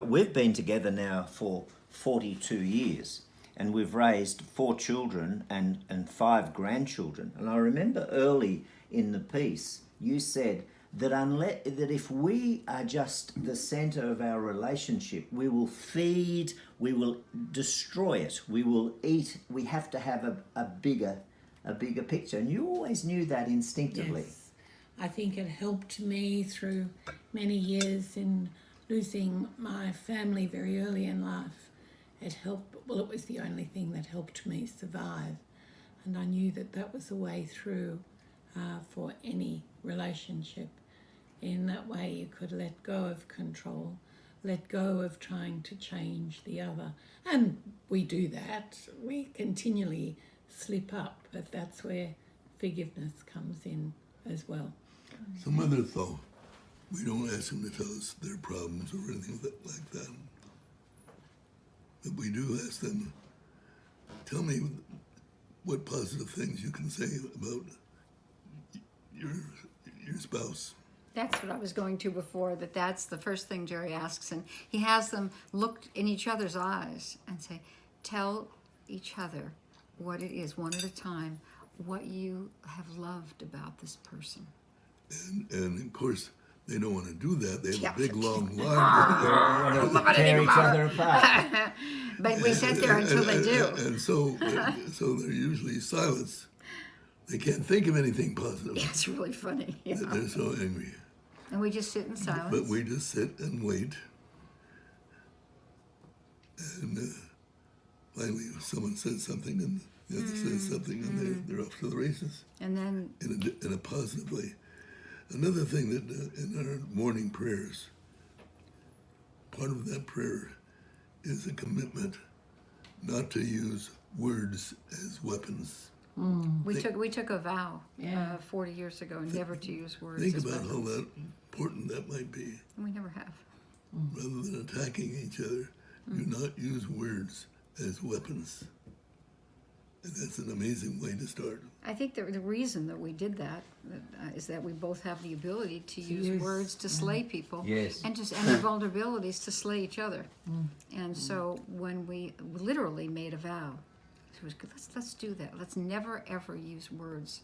we've been together now for 42 years, and we've raised 4 children and 5 grandchildren. And I remember early in the piece, you said that that if we are just the center of our relationship, we will feed, we will destroy it, we will eat. We have to have a bigger picture. And you always knew that instinctively. Yes. I think it helped me through many years in losing my family very early in life. It helped, well, it was the only thing that helped me survive. And I knew that that was the way through for any relationship. In that way, you could let go of control, let go of trying to change the other. And we do that. We continually slip up, but that's where forgiveness comes in as well. Some other thought. We don't ask them to tell us their problems or anything like that. But we do ask them, tell me what positive things you can say about your spouse. That's what I was going to before, that's the first thing Jerry asks. And he has them look in each other's eyes and say, tell each other what it is, one at a time, what you have loved about this person. And of course, they don't want to do that. They have a big, long line. Tear each other apart. But we sit there until they do. And so they're usually silenced. They can't think of anything positive. It's really funny. Yeah. They're so angry. And we just sit in silence. But we just sit and wait. And finally, someone says something, and the other says something, and they're off to the races. And then in a positive way. Another thing that in our morning prayers, part of that prayer is a commitment not to use words as weapons. We took a vow 40 years ago never to use words. Think as about weapons. how important that might be. And we never have. Rather than attacking each other, do not use words as weapons. And that's an amazing way to start. I think the reason that we did that is that we both have the ability to use words to slay people, Yes. and their vulnerabilities to slay each other. And so when we literally made a vow, it was good. Let's do that. Let's never ever use words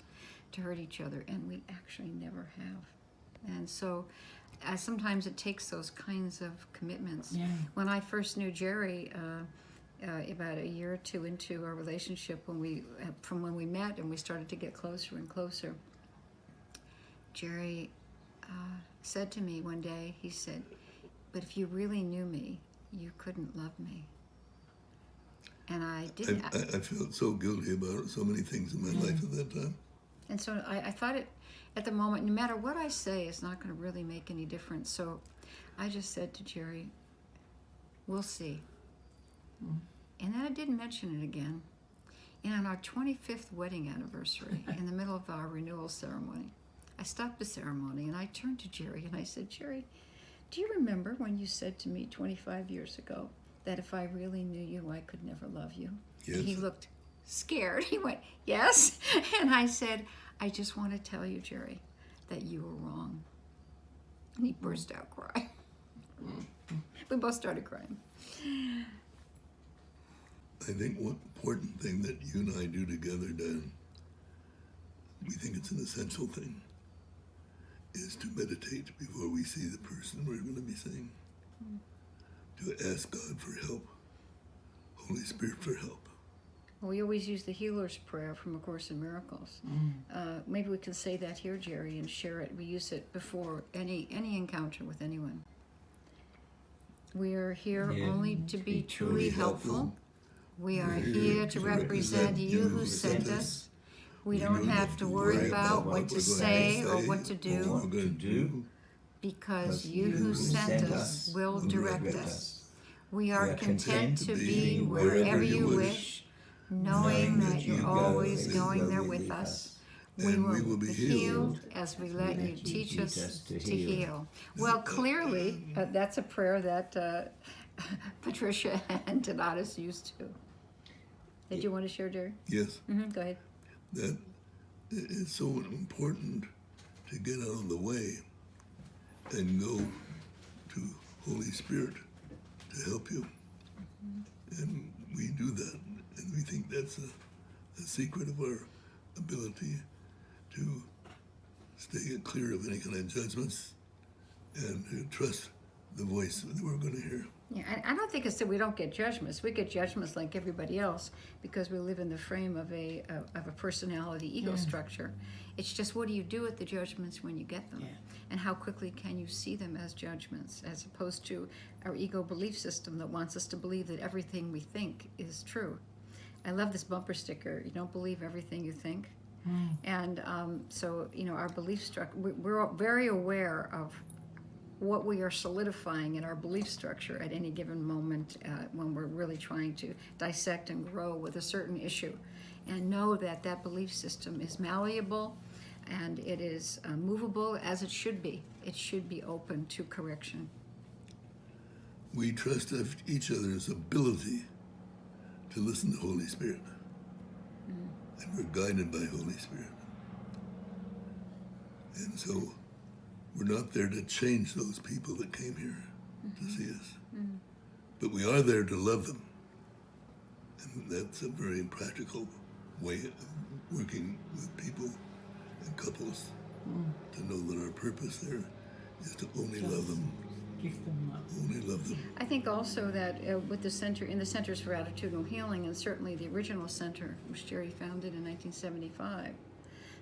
to hurt each other, and we actually never have. And so sometimes it takes those kinds of commitments. Yeah. When I first knew Jerry, about a year or two into our relationship, from when we met and we started to get closer and closer, Jerry said to me one day, he said, "But if you really knew me, you couldn't love me." And I didn't. I felt so guilty about so many things in my life at that time. And so I thought at the moment, no matter what I say, it's not going to really make any difference. So I just said to Jerry, "We'll see." And then I didn't mention it again. And on our 25th wedding anniversary, in the middle of our renewal ceremony, I stopped the ceremony and I turned to Jerry and I said, "Jerry, do you remember when you said to me 25 years ago that if I really knew you, I could never love you?" Yes. And he looked scared. He went, "Yes." And I said, "I just want to tell you, Jerry, that you were wrong." And he burst out crying. We both started crying. I think one important thing that you and I do together, Dan, we think it's an essential thing, is to meditate before we see the person we're going to be seeing. To ask God for help, Holy Spirit for help. Well, we always use the healer's prayer from A Course in Miracles. Maybe we can say that here, Jerry, and share it. We use it before any encounter with anyone. We are here only to be truly helpful. We are here to represent you who sent us. We don't have to worry about what to say or what to do, because you who sent us will direct us. We are content to be wherever you wish, knowing that you're always going there with us. We will be healed as we let you teach us to heal. Well, clearly, that's a prayer that Patricia and Donatus used to. Did you want to share, Jerry? Yes. Go ahead. That it's so important to get out of the way and go to Holy Spirit to help you. And we do that, and we think that's a secret of our ability to stay clear of any kind of judgments and to trust the voice that we're going to hear. Yeah, I don't think it's that we don't get judgments. We get judgments like everybody else because we live in the frame of a personality ego structure. It's just, what do you do with the judgments when you get them? Yeah. And how quickly can you see them as judgments, as opposed to our ego belief system that wants us to believe that everything we think is true. I love this bumper sticker, you don't believe everything you think. And so, our belief structure, we're very aware of what we are solidifying in our belief structure at any given moment when we're really trying to dissect and grow with a certain issue, and know that that belief system is malleable and it is movable as it should be. It should be open to correction. We trust each other's ability to listen to Holy Spirit. And we're guided by Holy Spirit. And so we're not there to change those people that came here to see us. But we are there to love them. And that's a very practical way of working with people and couples, to know that our purpose there is to only love them. Give them love. Only love them. I think also that with the center, in the Centers for Attitudinal Healing, and certainly the original center, which Jerry founded in 1975,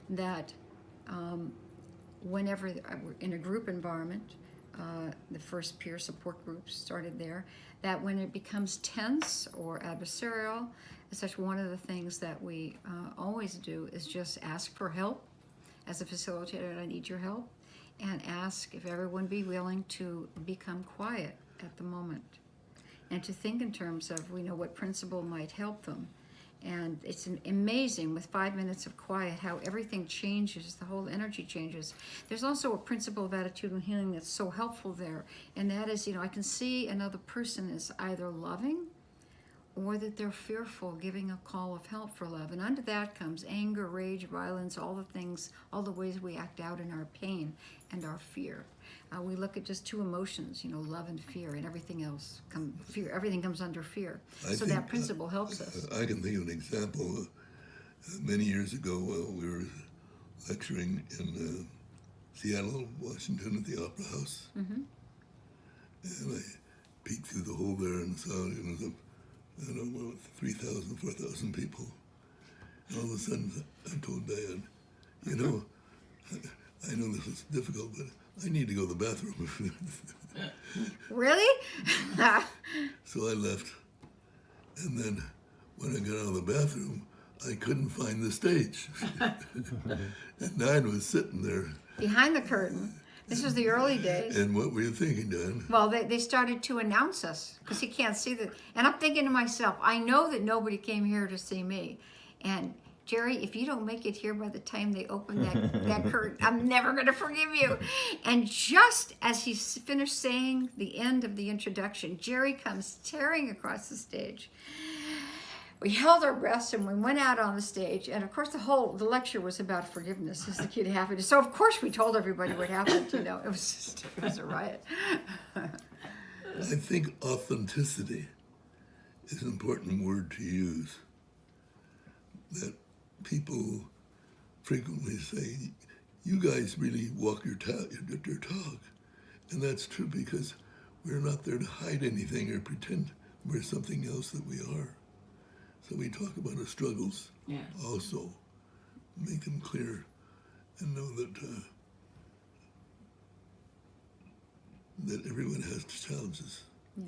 that whenever we're in a group environment, the first peer support groups started there, that when it becomes tense or adversarial, it's such one of the things that we always do is just ask for help. As a facilitator, I need your help. And ask if everyone be willing to become quiet at the moment, and to think in terms of, what principle might help them. And it's amazing with 5 minutes of quiet how everything changes, the whole energy changes. There's also a principle of attitudinal healing that's so helpful there, and that is, I can see another person is either loving or that they're fearful, giving a call of help for love. And under that comes anger, rage, violence, all the things, all the ways we act out in our pain and our fear. We look at just two emotions, love and fear, and everything else. Everything comes under fear. So that principle helps us. I can think of an example. Many years ago, we were lecturing in Seattle, Washington, at the Opera House. And I peeked through the hole there and saw, 3,000, 4,000 people. And all of a sudden, I told Diane, I know this is difficult, but I need to go to the bathroom. Really? So I left. And then when I got out of the bathroom, I couldn't find the stage. And Diane was sitting there. Behind the curtain. This was the early days. And what were you thinking, Diane? Well, they started to announce us because he can't see that. And I'm thinking to myself, I know that nobody came here to see me. And Jerry, if you don't make it here by the time they open that curtain, I'm never going to forgive you. And just as he finished saying the end of the introduction, Jerry comes tearing across the stage. We held our breaths and we went out on the stage. And of course, the lecture was about forgiveness, as the kid happened. So of course we told everybody what happened. It was a riot. I think authenticity is an important word to use. That people frequently say, you guys really walk your talk. And that's true because we're not there to hide anything or pretend we're something else that we are. So we talk about our struggles also, make them clear, and know that everyone has challenges. Yeah.